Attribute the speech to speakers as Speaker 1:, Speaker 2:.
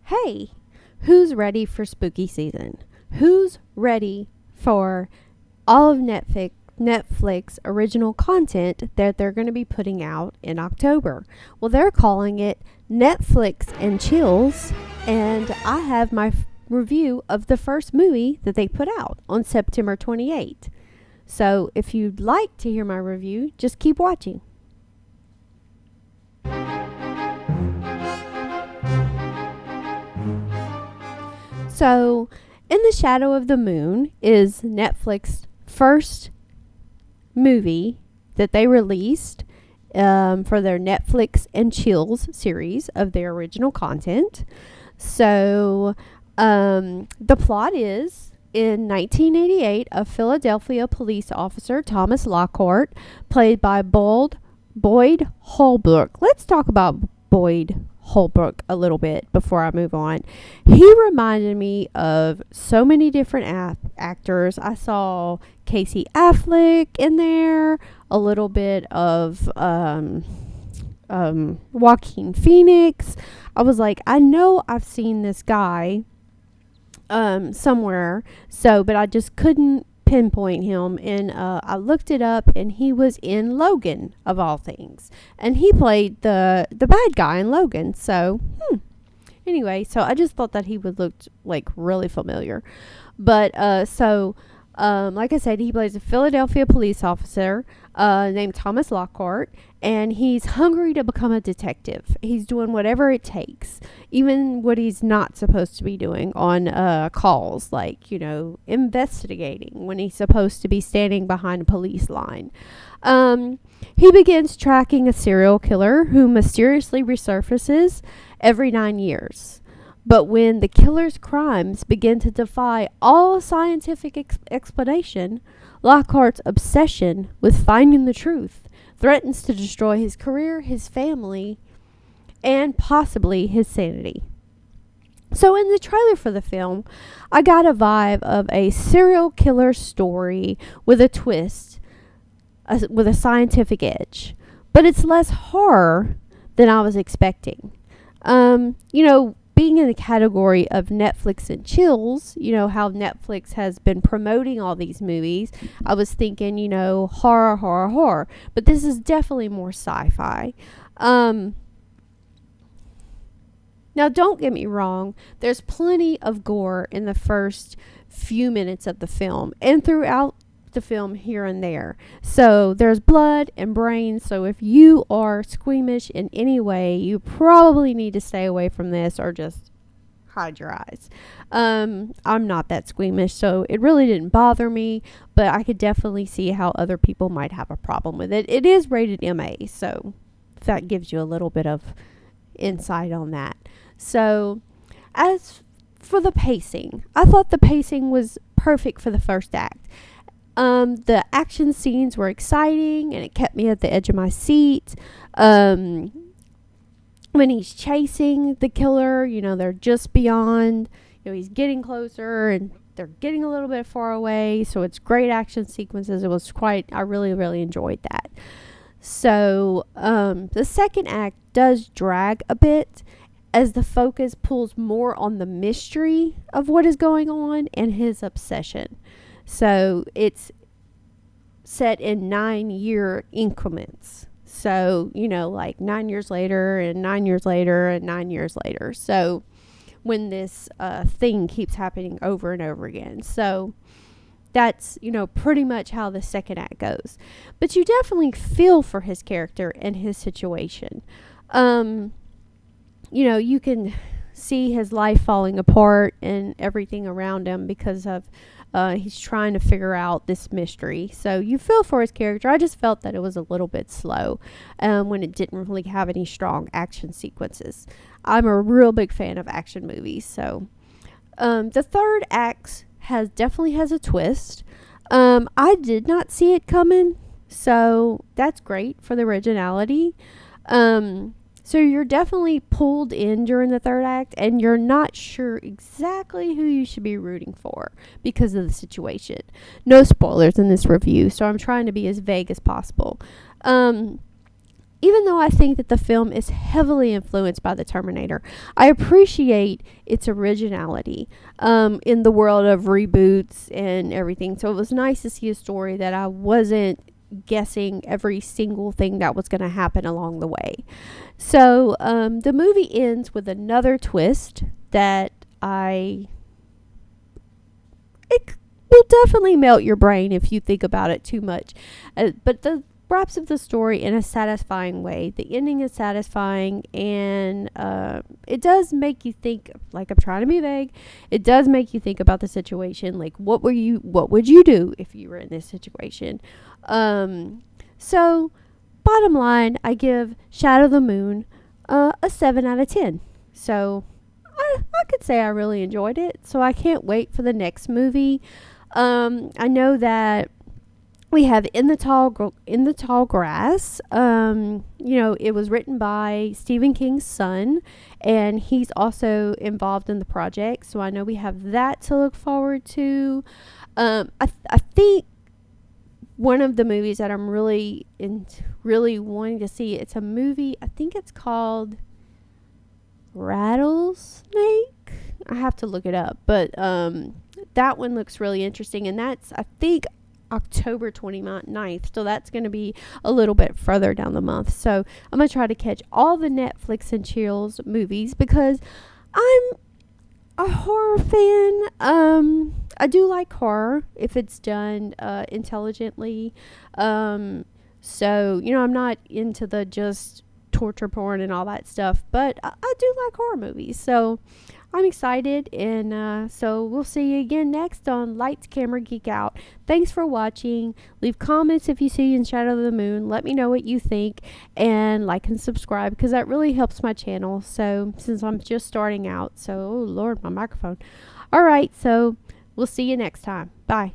Speaker 1: Hey, who's ready for spooky season? Who's ready for all of Netflix original content that they're going to be putting out in October? Well, they're calling it Netflix and Chills, and I have my review of the first movie that they put out on September 28th. So, if you'd like to hear my review, just keep watching. So, In the Shadow of the Moon is Netflix's first movie that they released for their Netflix and Chills series of their original content. So, the plot is in 1988, a Philadelphia police officer, Thomas Lockhart, played by Boyd Holbrook. Let's talk about Boyd Holbrook a little bit before I move on. He reminded me of so many different actors. I saw Casey Affleck in there, a little bit of Joaquin Phoenix. I was like, I know I've seen this guy somewhere, but I just couldn't pinpoint him, and I looked it up, and he was in Logan, of all things, and he played the bad guy in Logan. So anyway, so I just thought that he would look like really familiar. But like I said, he plays a Philadelphia police officer named Thomas Lockhart, and he's hungry to become a detective. He's doing whatever it takes, even what he's not supposed to be doing on calls, like, investigating when he's supposed to be standing behind a police line. He begins tracking a serial killer who mysteriously resurfaces every 9 years. But when the killer's crimes begin to defy all scientific explanation, Lockhart's obsession with finding the truth threatens to destroy his career, his family, and possibly his sanity. So in the trailer for the film, I got a vibe of a serial killer story with a twist, with a scientific edge. But it's less horror than I was expecting. Being in the category of Netflix and Chills, how Netflix has been promoting all these movies, I was thinking, horror. But this is definitely more sci-fi. Now, don't get me wrong. There's plenty of gore in the first few minutes of the film and throughout the film here and there. So there's blood and brains. So if you are squeamish in any way, you probably need to stay away from this or just hide your eyes. I'm not that squeamish, so it really didn't bother me, but I could definitely see how other people might have a problem with it. It is rated MA, so that gives you a little bit of insight on that. So as for the pacing, I thought the pacing was perfect for the first act. The action scenes were exciting, and it kept me at the edge of my seat. When he's chasing the killer, they're just beyond, he's getting closer, and they're getting a little bit far away. So it's great action sequences. I really, really enjoyed that. So, the second act does drag a bit as the focus pulls more on the mystery of what is going on and his obsession. So it's set in 9-year increments. So, like 9 years later and 9 years later and 9 years later. So when this thing keeps happening over and over again. So that's, pretty much how the second act goes. But you definitely feel for his character and his situation. You can see his life falling apart and everything around him because of he's trying to figure out this mystery. So you feel for his character. I just felt that it was a little bit slow when it didn't really have any strong action sequences. I'm a real big fan of action movies. So the third act definitely has a twist. I did not see it coming, so that's great for the originality. So you're definitely pulled in during the third act, and you're not sure exactly who you should be rooting for because of the situation. No spoilers in this review, so I'm trying to be as vague as possible. even though I think that the film is heavily influenced by the Terminator, I appreciate its originality in the world of reboots and everything. So it was nice to see a story that I wasn't guessing every single thing that was going to happen along the way. So the movie ends with another twist that it will definitely melt your brain if you think about it too much. But the wraps up the story in a satisfying way. The ending is satisfying, and it does make you think. Like, I'm trying to be vague. It does make you think about the situation. Like, what would you do if you were in this situation? So bottom line, I give Shadow of the Moon a 7 out of 10. So I could say I really enjoyed it. So I can't wait for the next movie. I know that we have In the Tall Grass. It was written by Stephen King's son, and he's also involved in the project. So I know we have that to look forward to. I think one of the movies that I'm really wanting to see, it's a movie, I think it's called Rattlesnake. I have to look it up, but that one looks really interesting, and that's, I think, October 29th, so that's going to be a little bit further down the month. So I'm going to try to catch all the Netflix and Chills movies because I'm a horror fan. I do like horror if it's done intelligently. So, I'm not into the just torture porn and all that stuff, but I do like horror movies. So I'm excited, and so we'll see you again next on Lights Camera Geek Out. Thanks for watching. Leave comments if you see In Shadow of the Moon. Let me know what you think, and like and subscribe because that really helps my channel. So since I'm just starting out, so oh Lord, my microphone. All right, so we'll see you next time. Bye.